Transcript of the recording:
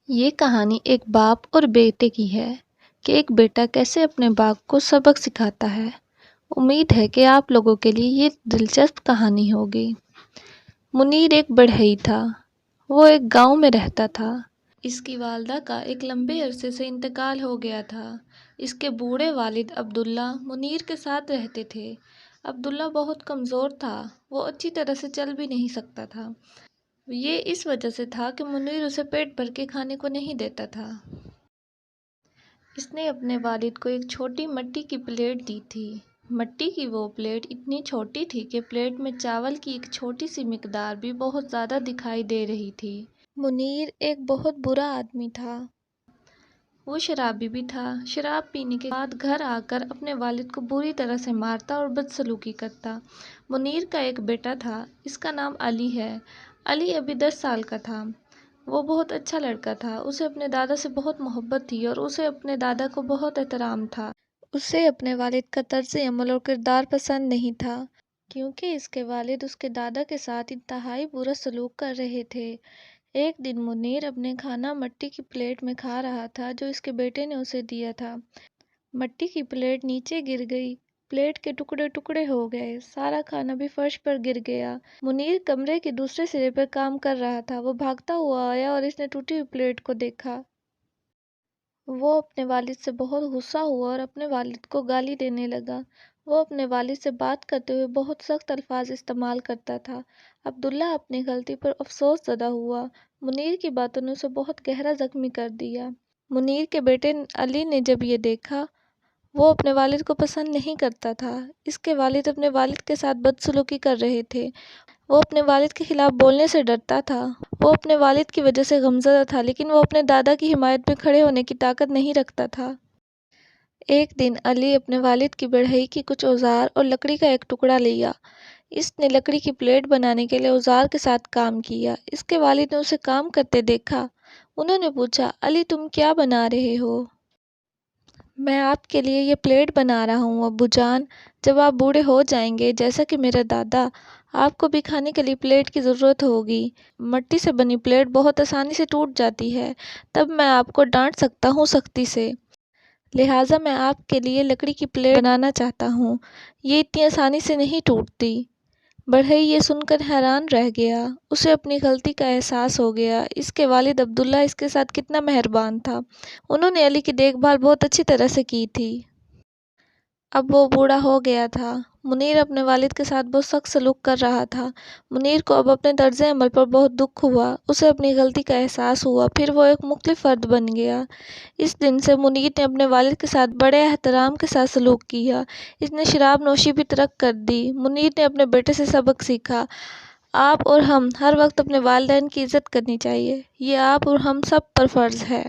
یہ کہانی ایک باپ اور بیٹے کی ہے کہ ایک بیٹا کیسے اپنے باپ کو سبق سکھاتا ہے۔ امید ہے کہ آپ لوگوں کے لیے یہ دلچسپ کہانی ہوگی۔ منیر ایک بڑھئی تھا۔ وہ ایک گاؤں میں رہتا تھا۔ اس کی والدہ کا ایک لمبے عرصے سے انتقال ہو گیا تھا۔ اس کے بوڑھے والد عبداللہ منیر کے ساتھ رہتے تھے۔ عبداللہ بہت کمزور تھا۔ وہ اچھی طرح سے چل بھی نہیں سکتا تھا۔ یہ اس وجہ سے تھا کہ منیر اسے پیٹ بھر کے کھانے کو نہیں دیتا تھا۔ اس نے اپنے والد کو ایک چھوٹی مٹی کی پلیٹ دی تھی۔ مٹی کی وہ پلیٹ اتنی چھوٹی تھی کہ پلیٹ میں چاول کی ایک چھوٹی سی مقدار بھی بہت زیادہ دکھائی دے رہی تھی۔ منیر ایک بہت برا آدمی تھا۔ وہ شرابی بھی تھا۔ شراب پینے کے بعد گھر آ کر اپنے والد کو بری طرح سے مارتا اور بدسلوکی کرتا۔ منیر کا ایک بیٹا تھا۔ اس کا نام علی ہے۔ علی ابھی 10 سال کا تھا۔ وہ بہت اچھا لڑکا تھا۔ اسے اپنے دادا سے بہت محبت تھی اور اسے اپنے دادا کو بہت احترام تھا۔ اسے اپنے والد کا طرز عمل اور کردار پسند نہیں تھا کیونکہ اس کے والد اس کے دادا کے ساتھ انتہائی برا سلوک کر رہے تھے۔ ایک دن منیر اپنے کھانا مٹی کی پلیٹ میں کھا رہا تھا جو اس کے بیٹے نے اسے دیا تھا۔ مٹی کی پلیٹ نیچے گر گئی۔ پلیٹ کے ٹکڑے ٹکڑے ہو گئے۔ سارا کھانا بھی فرش پر گر گیا۔ منیر کمرے کے دوسرے سرے پر کام کر رہا تھا۔ وہ بھاگتا ہوا آیا اور اس نے ٹوٹی ہوئی پلیٹ کو دیکھا۔ وہ اپنے والد سے بہت غصہ ہوا اور اپنے والد کو گالی دینے لگا۔ وہ اپنے والد سے بات کرتے ہوئے بہت سخت الفاظ استعمال کرتا تھا۔ عبداللہ اپنی غلطی پر افسوس زدہ ہوا۔ منیر کی باتوں نے اسے بہت گہرا زخمی کر دیا۔ منیر کے بیٹے علی نے جب یہ دیکھا، وہ اپنے والد کو پسند نہیں کرتا تھا۔ اس کے والد اپنے والد کے ساتھ بدسلوکی کر رہے تھے۔ وہ اپنے والد کے خلاف بولنے سے ڈرتا تھا۔ وہ اپنے والد کی وجہ سے غمزدہ تھا لیکن وہ اپنے دادا کی حمایت میں کھڑے ہونے کی طاقت نہیں رکھتا تھا۔ ایک دن علی اپنے والد کی بڑھئی کی کچھ اوزار اور لکڑی کا ایک ٹکڑا لیا۔ اس نے لکڑی کی پلیٹ بنانے کے لیے اوزار کے ساتھ کام کیا۔ اس کے والد نے اسے کام کرتے دیکھا۔ انہوں نے پوچھا، علی تم کیا بنا رہے ہو؟ میں آپ کے لیے یہ پلیٹ بنا رہا ہوں ابو جان۔ جب آپ بوڑھے ہو جائیں گے جیسا کہ میرا دادا، آپ کو بھی کھانے کے لیے پلیٹ کی ضرورت ہوگی۔ مٹی سے بنی پلیٹ بہت آسانی سے ٹوٹ جاتی ہے۔ تب میں آپ کو ڈانٹ سکتا ہوں سختی سے۔ لہٰذا میں آپ کے لیے لکڑی کی پلیٹ بنانا چاہتا ہوں۔ یہ اتنی آسانی سے نہیں ٹوٹتی۔ بڑھئی یہ سن کر حیران رہ گیا۔ اسے اپنی غلطی کا احساس ہو گیا۔ اس کے والد عبداللہ اس کے ساتھ کتنا مہربان تھا۔ انہوں نے علی کی دیکھ بھال بہت اچھی طرح سے کی تھی۔ اب وہ بوڑھا ہو گیا تھا۔ منیر اپنے والد کے ساتھ بہت سخت سلوک کر رہا تھا۔ منیر کو اب اپنے طرز عمل پر بہت دکھ ہوا۔ اسے اپنی غلطی کا احساس ہوا۔ پھر وہ ایک مختلف فرد بن گیا۔ اس دن سے منیر نے اپنے والد کے ساتھ بڑے احترام کے ساتھ سلوک کیا۔ اس نے شراب نوشی بھی ترک کر دی۔ منیر نے اپنے بیٹے سے سبق سیکھا، آپ اور ہم ہر وقت اپنے والدین کی عزت کرنی چاہیے۔ یہ آپ اور ہم سب پر فرض ہے۔